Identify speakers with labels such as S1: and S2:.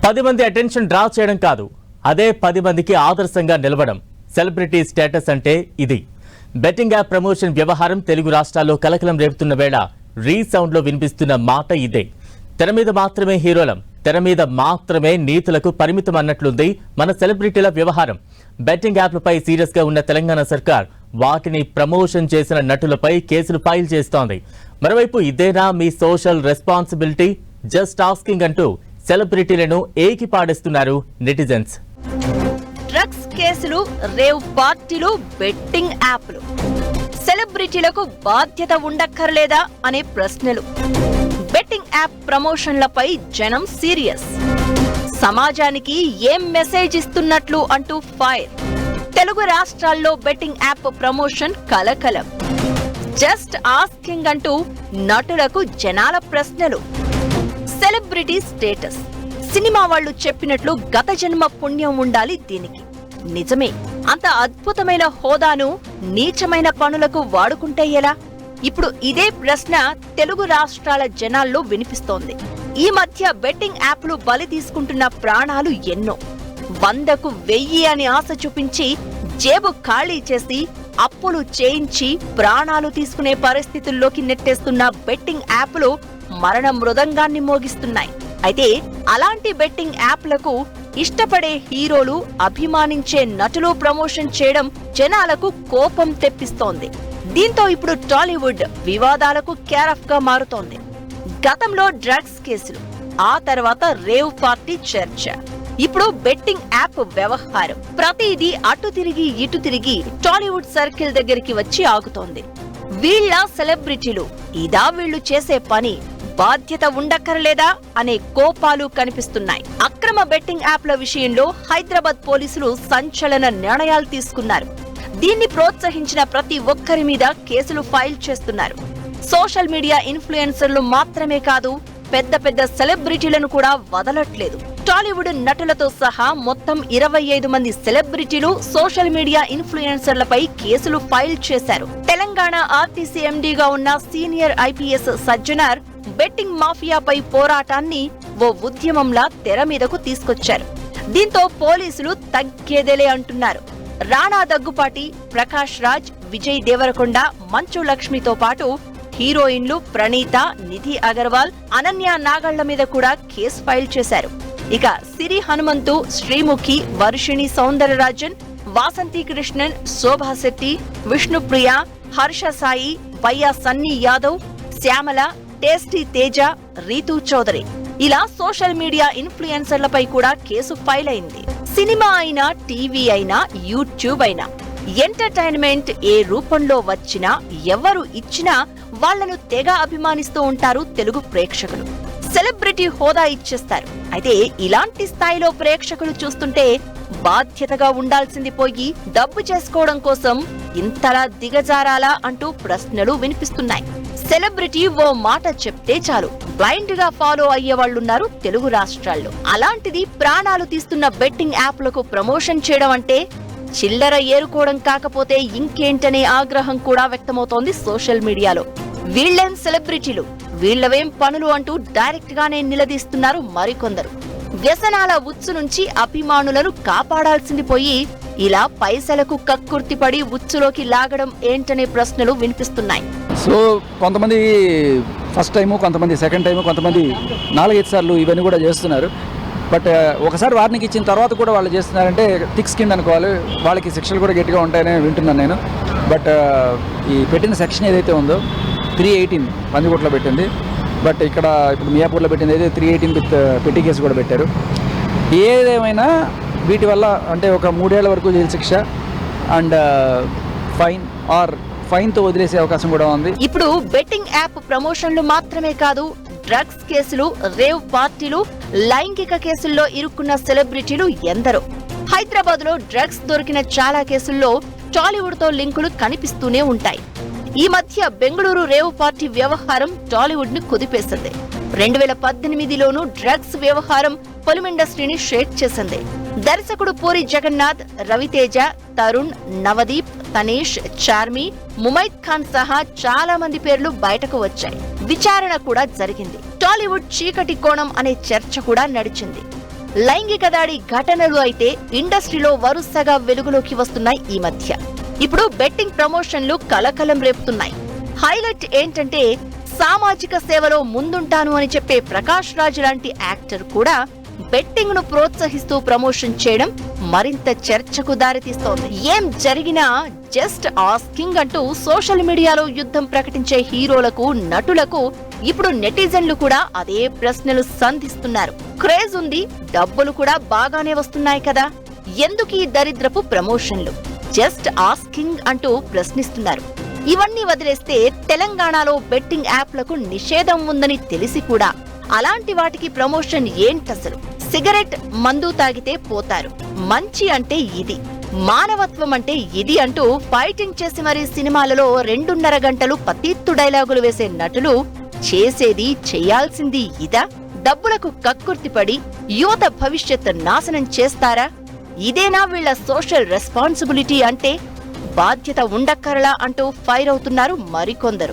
S1: 10 మంది attention draw చేయడం కాదు, అదే 10 మందికి ఆదర్శంగా నిలవడం. సెలబ్రిటీ స్టేటస్ అంటే ఇది. బెట్టింగ్ యాప్ ప్రమోషన్ వ్యవహారం తెలుగు రాష్ట్రాల్లో కలకలం రేపుతున్న వేళ రీసౌండ్ లో వినిపిస్తున్న మాట ఇదే. తెర మీద మాత్రమే హీరోలం, తెర మీద మాత్రమే నీతులకు పరిమితం అన్నట్లుంది మన సెలబ్రిటీల వ్యవహారం. బెట్టింగ్ యాప్లపై సీరియస్ గా ఉన్న తెలంగాణ సర్కార్ వాటిని ప్రమోషన్ చేసిన నటులపై కేసులు ఫైల్ చేస్తోంది. మరోవైపు ఇదేనా మీ సోషల్ రెస్పాన్సిబిలిటీ? జస్ట్ ఆస్కింగ్ అంటూ సెలబ్రిటీలను ఏకి పాడేస్తున్నారు నెటిజన్స్.
S2: డ్రగ్స్ కేసులు, రేవ్ పార్టీలు, బెట్టింగ్ యాప్లు. సెలబ్రిటీలకు బాధ్యత ఉండక్కర్లేదా అనే ప్రశ్నలు. బెట్టింగ్ యాప్ ప్రమోషన్లపై జనం సీరియస్. సమాజానికి ఏం మెసేజ్ ఇస్తున్నట్లు అంటూ ఫైర్. తెలుగు రాష్ట్రాల్లో బెట్టింగ్ యాప్ ప్రమోషన్ కలకలం. జస్ట్ ఆస్కింగ్ అంటూ నటులకు జనాల ప్రశ్నలు. Celebrity status. సినిమా వాళ్ళు చెప్పినట్లు గత జన్మ పుణ్యం ఉండాలి దీనికి. నిజమే, అంత అద్భుతమైన హోదాను నీచమైన పనులకు వాడుకుంటే ఎలా? ఇప్పుడు ఇదే ప్రశ్న తెలుగు రాష్ట్రాల జనాల్లో వినిపిస్తోంది. ఈ మధ్య బెట్టింగ్ యాప్లు బలి తీసుకుంటున్న ప్రాణాలు ఎన్నో. 100కు 1000 అని ఆశ చూపించి జేబు ఖాళీ చేసి అప్పులు చేయించి ప్రాణాలు తీసుకునే పరిస్థితుల్లోకి నెట్టేస్తున్న బెట్టింగ్ యాప్లు మరణ మృదంగాన్ని మోగిస్తున్నాయి. అయితే అలాంటి బెట్టింగ్ యాప్లకు ఇష్టపడే హీరోలు, అభిమానించే నటులు ప్రమోషన్ చేయడం జనాలకు కోపం తెప్పిస్తోంది. దీంతో ఇప్పుడు టాలీవుడ్ వివాదాలకు కేరాఫ్ గా మారుతోంది. గతంలో డ్రగ్స్ కేసులు, ఆ తర్వాత రేవ్ పార్టీ చర్చ, ఇప్పుడు బెట్టింగ్ యాప్ వ్యవహారం. ప్రతిదీ అటు తిరిగి ఇటు తిరిగి టాలీవుడ్ సర్కిల్ దగ్గరికి వచ్చి ఆగుతోంది. వీళ్ళ సెలబ్రిటీలు ఇదా వీళ్లు చేసే పని? బాధ్యత ఉండక్కర్లేదా అనే కోపాలు కనిపిస్తున్నాయి. అక్రమ బెట్టింగ్ యాప్ల విషయంలో హైదరాబాద్ పోలీసులు సంచలన నిర్ణయాలు తీసుకున్నారు. దీన్ని ప్రోత్సహించిన ప్రతి ఒక్కరి మీద కేసులు ఫైల్ చేస్తున్నారు. సోషల్ మీడియా ఇన్ఫ్లుయెన్సర్లు మాత్రమే కాదు, పెద్ద పెద్ద సెలబ్రిటీలను కూడా వదలట్లేదు. టాలీవుడ్ నటులతో సహా మొత్తం 25 మంది సెలబ్రిటీలు, సోషల్ మీడియా ఇన్ఫ్లుయెన్సర్లపై కేసులు ఫైల్ చేశారు. తెలంగాణ ఆర్టీసీ ఎండీగా ఉన్న సీనియర్ ఐపీఎస్ సజ్జనార్ బెట్టింగ్ మాఫియాపై పోరాటాన్ని ఓ ఉద్యమంలా తెర మీదకు తీసుకొచ్చారు. దీంతో పోలీసులు తగ్గేదేలే అంటున్నారు. రాణా దగ్గుపాటి, ప్రకాష్ రాజ్, విజయ్ దేవరకొండ, మంచు లక్ష్మితో పాటు హీరోయిన్లు ప్రణీత, నిధి అగర్వాల్, అనన్య నాగళ్ల మీద కూడా కేసు ఫైల్ చేశారు. ఇక సిరి హనుమంతు, శ్రీముఖి, వర్షిణి సౌందరరాజన్, వాసంతి కృష్ణన్, శోభా శెట్టి, విష్ణుప్రియ, హర్ష సాయి, బయ్యా సన్నీ యాదవ్, శ్యామల, టేస్టీ తేజ, రీతూ చౌదరి, ఇలా సోషల్ మీడియా ఇన్ఫ్లుయెన్సర్లపై కూడా కేసు ఫైల్ అయింది. సినిమా అయినా, టీవీ అయినా, యూట్యూబ్ అయినా, ఎంటర్టైన్మెంట్ ఏ రూపంలో వచ్చినా, ఎవరు ఇచ్చినా వాళ్లను తెగ అభిమానిస్తూ ఉంటారు తెలుగు ప్రేక్షకులు. సెలబ్రిటీ హోదా ఇచ్చేస్తారు. అయితే ఇలాంటి స్థాయిలో ప్రేక్షకులు చూస్తుంటే బాధ్యతగా ఉండాల్సింది పోయి డబ్బు చేసుకోవడం కోసం ఇంతలా దిగజారాలా అంటూ ప్రశ్నలు వినిపిస్తున్నాయి. సెలబ్రిటీ ఓ మాట చెప్తే చాలు బ్లైండ్ గా ఫాలో అయ్యే వాళ్లున్నారు తెలుగు రాష్ట్రాల్లో. అలాంటిది ప్రాణాలు తీస్తున్న బెట్టింగ్ యాప్లకు ప్రమోషన్ చేయడం అంటే చిల్లర ఏరుకోవడం కాకపోతే ఇంకేంటనే ఆగ్రహం కూడా వ్యక్తమవుతోంది సోషల్ మీడియాలో. వీళ్లేం సెలబ్రిటీలు, వీళ్లవేం పనులు అంటూ డైరెక్ట్ గానే నిలదీస్తున్నారు మరికొందరు. వ్యసనాల ఉచ్చు నుంచి అభిమానులను కాపాడాల్సింది పోయి ఇలా పైసలకు కక్కుర్తిపడి ఉచ్చులోకి లాగడం ఏంటనే ప్రశ్నలు వినిపిస్తున్నాయి.
S3: సో కొంతమంది ఫస్ట్ టైము, కొంతమంది సెకండ్ టైము, కొంతమంది 4-5 సార్లు ఇవన్నీ కూడా చేస్తున్నారు. బట్ ఒకసారి వార్నింగ్ ఇచ్చిన తర్వాత కూడా వాళ్ళు చేస్తున్నారంటే థిక్ స్కిన్ అనుకోవాలి. వాళ్ళకి శిక్షలు కూడా గట్టిగా ఉంటాయని వింటున్నాను నేను. బట్ ఈ పెట్టిన సెక్షన్ ఏదైతే ఉందో 318 పంజగుట్లో పెట్టింది. బట్ ఇక్కడ ఇప్పుడు మియాపూర్లో పెట్టింది అయితే 318 విత్ పెట్టి కేసు కూడా పెట్టారు. ఏదేమైనా వీటి వల్ల అంటే ఒక 3 ఏళ్ల వరకు జైలు శిక్ష అండ్ ఫైన్తో వదిలేసే అవకాశం కూడా ఉంది.
S2: ఇప్పుడు బెట్టింగ్ యాప్ ప్రమోషన్లు మాత్రమే కాదు, డ్రగ్స్ కేసులు, రేవ్ పార్టీలు, లైంగిక కేసుల్లో ఇరుక్కున్న సెలబ్రిటీలు ఎందరో. హైదరాబాద్ లో డ్రగ్స్ దొరికిన చాలా కేసుల్లో టాలీవుడ్ తో లింకులు కనిపిస్తూనే ఉంటాయి. ఈ మధ్య బెంగళూరు రేవ్ పార్టీ వ్యవహారం టాలీవుడ్ ని కుదిపేసింది. 2018లోనూ డ్రగ్స్ వ్యవహారం ఫిల్మ్ ఇండస్ట్రీని షేక్ చేసింది. దర్శకుడు పూరి జగన్నాథ్, రవితేజ, తరుణ్, నవదీప్, తనేష్, చార్మి, ముమైత్ ఖాన్ సహా చాలా మంది పేర్లు బయటకు వచ్చాయి. విచారణ కూడా జరిగింది. టాలీవుడ్ చీకటి కోణం అనే చర్చ కూడా నడిచింది. లైంగిక దాడి ఘటనలు అయితే ఇండస్ట్రీలో వరుసగా వెలుగులోకి వస్తున్నాయి ఈ మధ్య. ఇప్పుడు బెట్టింగ్ ప్రమోషన్లు కలకలం రేపుతున్నాయి. హైలైట్ ఏంటంటే సామాజిక సేవలో ముందుంటాను అని చెప్పే ప్రకాష్ రాజ్ లాంటి యాక్టర్ కూడా బెట్టింగ్ ను ప్రోత్సహిస్తూ ప్రమోషన్ చేయడం మరింత చర్చకు దారితీస్తోంది. ఏం జరిగినా జస్ట్ ఆస్కింగ్ అంటూ సోషల్ మీడియాలో యుద్ధం ప్రకటించే హీరోలకు, నటులకు ఇప్పుడు నెటిజన్లు కూడా అదే ప్రశ్నలు సంధిస్తున్నారు. క్రేజ్ ఉంది, డబ్బులు కూడా బాగానే వస్తున్నాయి కదా, ఎందుకు ఈ దరిద్రపు ప్రమోషన్లు, జస్ట్ ఆస్కింగ్ అంటూ ప్రశ్నిస్తున్నారు. ఇవన్నీ వదిలేస్తే తెలంగాణలో బెట్టింగ్ యాప్లకు నిషేధం ఉందని తెలిసి కూడా అలాంటి వాటికి ప్రమోషన్ ఏంటసలు? సిగరెట్, మందు తాగితే పోతారు, మంచి అంటే ఇది, మానవత్వం అంటే ఇది అంటూ ఫైటింగ్ చేసి మరీ సినిమాలలో 2.5 గంటలు పతీత్తు డైలాగులు వేసే నటులు చేసేది చేయాల్సింది ఇదా? డబ్బులకు కక్కుర్తిపడి యువత భవిష్యత్ నాశనం చేస్తారా? ఇదేనా వీళ్ల సోషల్ రెస్పాన్సిబిలిటీ అంటే? బాధ్యత ఉండక్కరలా అంటూ ఫైర్ అవుతున్నారు మరికొందరు.